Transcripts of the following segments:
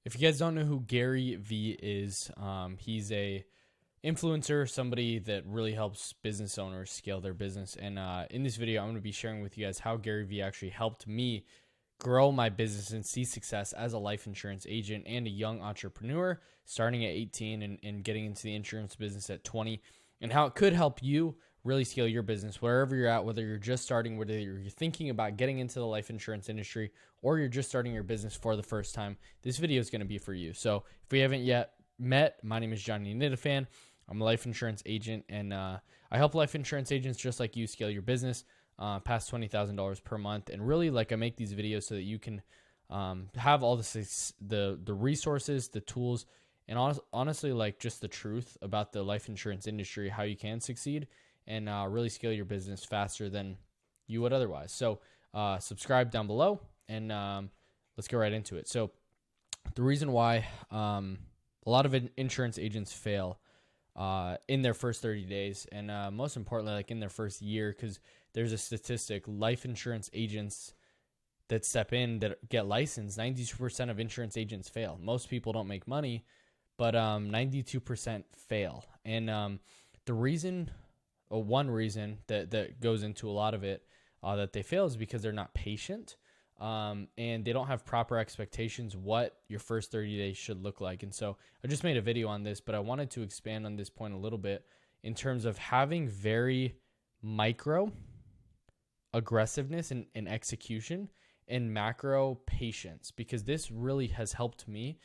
If you guys don't know who Garyvee is, he's a influencer, somebody that really helps business owners scale their business. And in this video, I'm going to be sharing with you guys how Garyvee actually helped me grow my business and see success as a life insurance agent and a young entrepreneur starting at 18 and getting into the insurance business at 20, and how it could help you really scale your business wherever you're at, whether you're just starting, whether you're thinking about getting into the life insurance industry, or you're just starting your business for the first time. This video is going to be for you. So if we haven't yet met, my name is Johnny Nitafan. I'm a life insurance agent, and I help life insurance agents just like you scale your business past $20,000 per month. And really, I make these videos so that you can have all the resources, the tools, and honestly, just the truth about the life insurance industry, how you can succeed and really scale your business faster than you would otherwise. So subscribe down below, and let's get right into it. So the reason why a lot of insurance agents fail in their first 30 days, and most importantly, in their first year, because there's a statistic, life insurance agents that step in that get licensed, 92% of insurance agents fail. Most people don't make money, but 92% fail. And the reason, or one reason that goes into a lot of it that they fail is because they're not patient, and they don't have proper expectations what your first 30 days should look like. And so I just made a video on this, but I wanted to expand on this point a little bit in terms of having very micro aggressiveness and execution and macro patience, because this really has helped me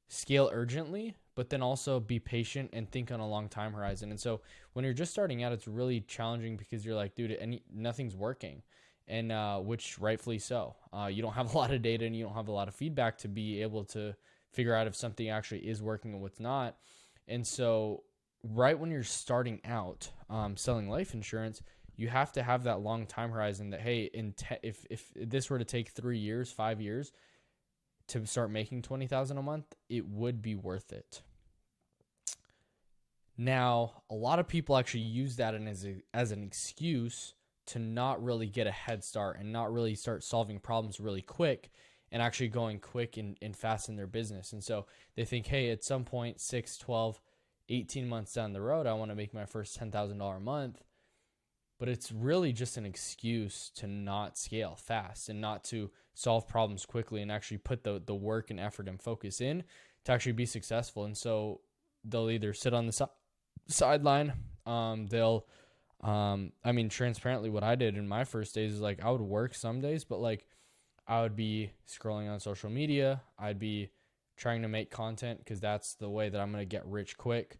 scale urgently, but then also be patient and think on a long time horizon. And so when you're just starting out, it's really challenging because you're like, dude, nothing's working. And which rightfully so. You don't have a lot of data and you don't have a lot of feedback to be able to figure out if something actually is working and what's not. And so right when you're starting out selling life insurance, you have to have that long time horizon that, hey, if this were to take 3 years, 5 years to start making $20,000 a month, it would be worth it. Now, a lot of people actually use that as an excuse to not really get a head start and not really start solving problems really quick and actually going quick and fast in their business. And so they think, hey, at some point, 6, 12, 18 months down the road, I want to make my first $10,000 a month. But it's really just an excuse to not scale fast and not to solve problems quickly and actually put the work and effort and focus in to actually be successful. And so they'll either sit on the sideline. Transparently, what I did in my first days is I would work some days, but I would be scrolling on social media. I'd be trying to make content because that's the way that I'm going to get rich quick.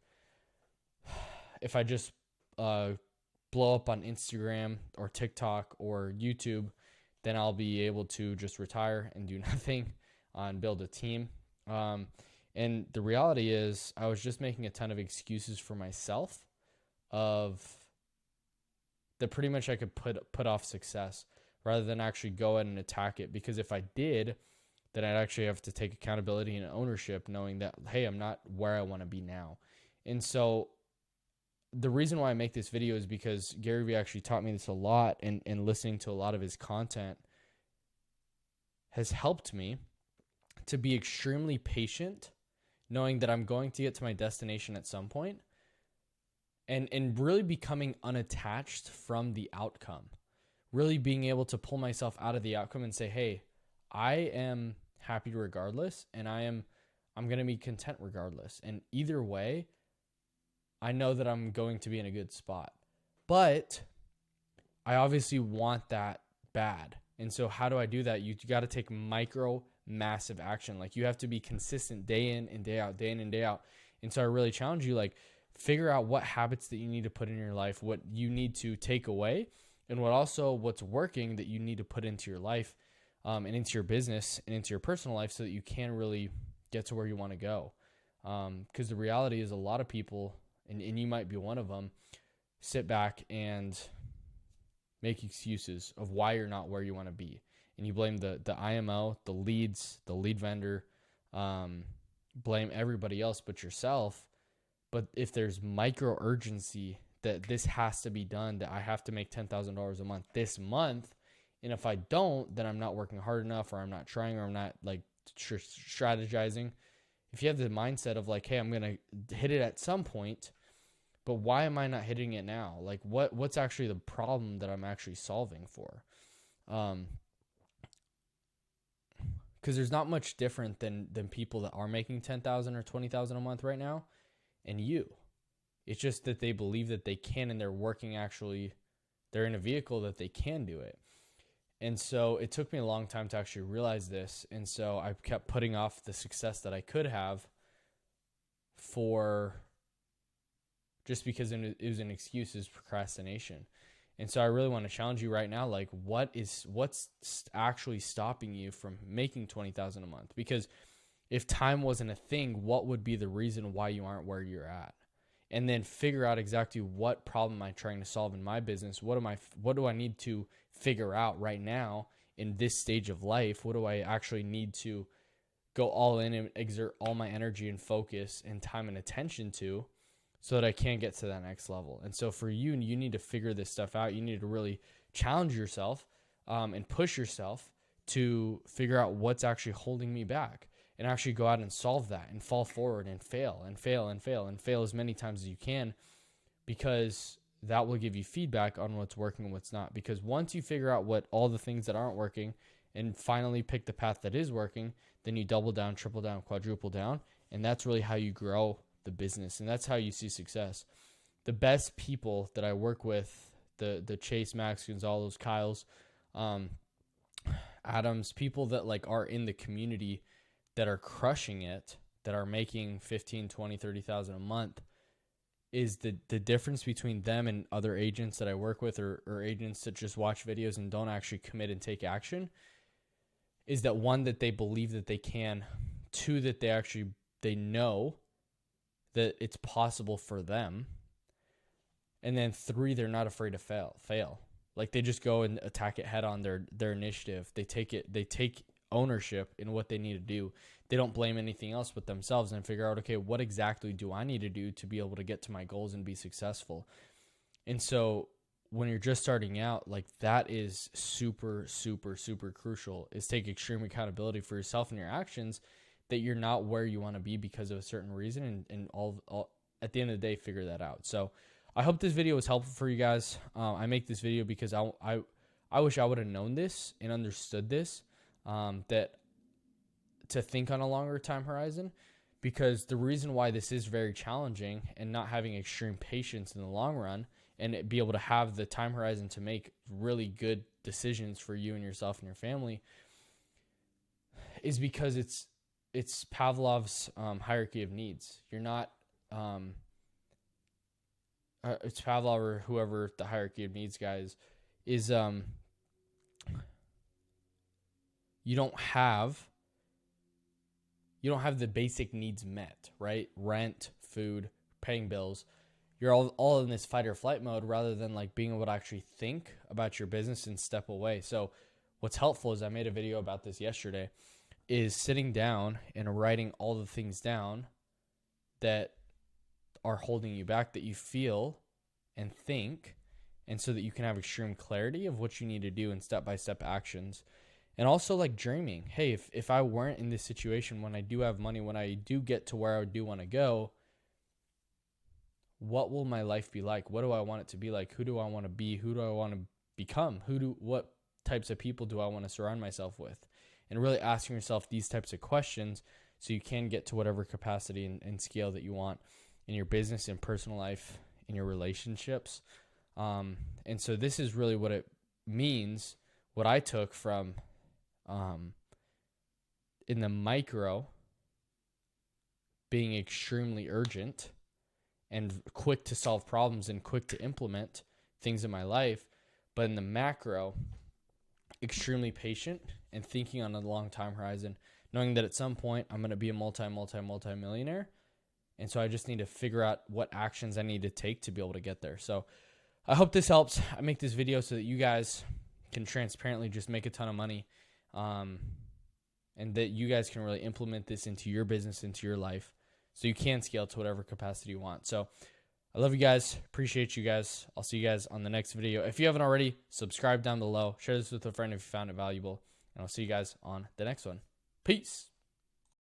If I just blow up on Instagram or TikTok or YouTube, then I'll be able to just retire and do nothing and build a team. And the reality is I was just making a ton of excuses for myself of that pretty much I could put off success rather than actually go ahead and attack it. Because if I did, then I'd actually have to take accountability and ownership, knowing that, hey, I'm not where I want to be now. And so the reason why I make this video is because Garyvee actually taught me this a lot, and listening to a lot of his content has helped me to be extremely patient, knowing that I'm going to get to my destination at some point, and really becoming unattached from the outcome, really being able to pull myself out of the outcome and say, hey, I am happy regardless, and I'm going to be content regardless. And either way, I know that I'm going to be in a good spot, but I obviously want that bad. And so how do I do that? You got to take micro, massive action. You have to be consistent day in and day out, day in and day out. And so I really challenge you, figure out what habits that you need to put in your life, what you need to take away, and what's working that you need to put into your life and into your business and into your personal life so that you can really get to where you want to go. Because the reality is a lot of people, and you might be one of them, sit back and make excuses of why you're not where you want to be. And you blame the IMO, the leads, the lead vendor, blame everybody else but yourself. But if there's micro urgency that this has to be done, that I have to make $10,000 a month this month, and if I don't, then I'm not working hard enough, or I'm not trying, or I'm not strategizing, if you have the mindset of like, hey, I'm going to hit it at some point, but why am I not hitting it now? Like what's actually the problem that I'm actually solving for? Because there's not much different than people that are making 10,000 or 20,000 a month right now and you. It's just that they believe that they can, and they're in a vehicle that they can do it. And so it took me a long time to actually realize this. And so I kept putting off the success that I could have for just because it was an excuse, is procrastination. And so I really want to challenge you right now. Like, what's actually stopping you from making 20,000 a month? Because if time wasn't a thing, what would be the reason why you aren't where you're at? And then figure out exactly what problem I'm trying to solve in my business. What do I need to figure out right now in this stage of life? What do I actually need to go all in and exert all my energy and focus and time and attention to, so that I can get to that next level? And so for you need to figure this stuff out. You need to really challenge yourself and push yourself to figure out what's actually holding me back, and actually go out and solve that and fall forward and fail and fail and fail and fail as many times as you can, because that will give you feedback on what's working and what's not. Because once you figure out what all the things that aren't working and finally pick the path that is working, then you double down, triple down, quadruple down. And that's really how you grow the business. And that's how you see success. The best people that I work with, the Chase, Max, Gonzalo's, Kyle's, Adams, people that like are in the community that are crushing it, that are making 15, 20, 30,000 a month, is the difference between them and other agents that I work with, or agents that just watch videos and don't actually commit and take action, is that one, that they believe that they can, two, that they know that it's possible for them, and then three, they're not afraid to fail. Like, they just go and attack it head on, their initiative. They take ownership in what they need to do. They don't blame anything else but themselves, and figure out, okay, what exactly do I need to do to be able to get to my goals and be successful? And so when you're just starting out, like, that is super, super, super crucial, is take extreme accountability for yourself and your actions, that you're not where you want to be because of a certain reason, and all at the end of the day, figure that out. So I hope this video was helpful for you guys. I make this video because I wish I would have known this and understood this, that to think on a longer time horizon, because the reason why this is very challenging, and not having extreme patience in the long run, and be able to have the time horizon to make really good decisions for you and yourself and your family, is because it's Pavlov's hierarchy of needs. You're not, it's Pavlov or whoever the hierarchy of needs guy is you don't have the basic needs met, right? Rent, food, paying bills. You're all in this fight or flight mode, rather than like being able to actually think about your business and step away. So what's helpful is, I made a video about this yesterday, is sitting down and writing all the things down that are holding you back, that you feel and think, and so that you can have extreme clarity of what you need to do and step-by-step actions. And also, like, dreaming. Hey, if I weren't in this situation, when I do have money, when I do get to where I do want to go, what will my life be like? What do I want it to be like? Who do I want to be? Who do I want to become? What types of people do I want to surround myself with? And really asking yourself these types of questions, so you can get to whatever capacity and scale that you want in your business and personal life, in your relationships. And so this is really what it means, what I took from in the micro, being extremely urgent and quick to solve problems and quick to implement things in my life, but in the macro, extremely patient and thinking on a long time horizon, knowing that at some point I'm going to be a multi-millionaire. And so I just need to figure out what actions I need to take to be able to get there. So I hope this helps. I make this video so that you guys can transparently just make a ton of money, and that you guys can really implement this into your business, into your life, so you can scale to whatever capacity you want. So I love you guys. Appreciate you guys. I'll see you guys on the next video. If you haven't already, subscribe down below. Share this with a friend if you found it valuable. And I'll see you guys on the next one. Peace.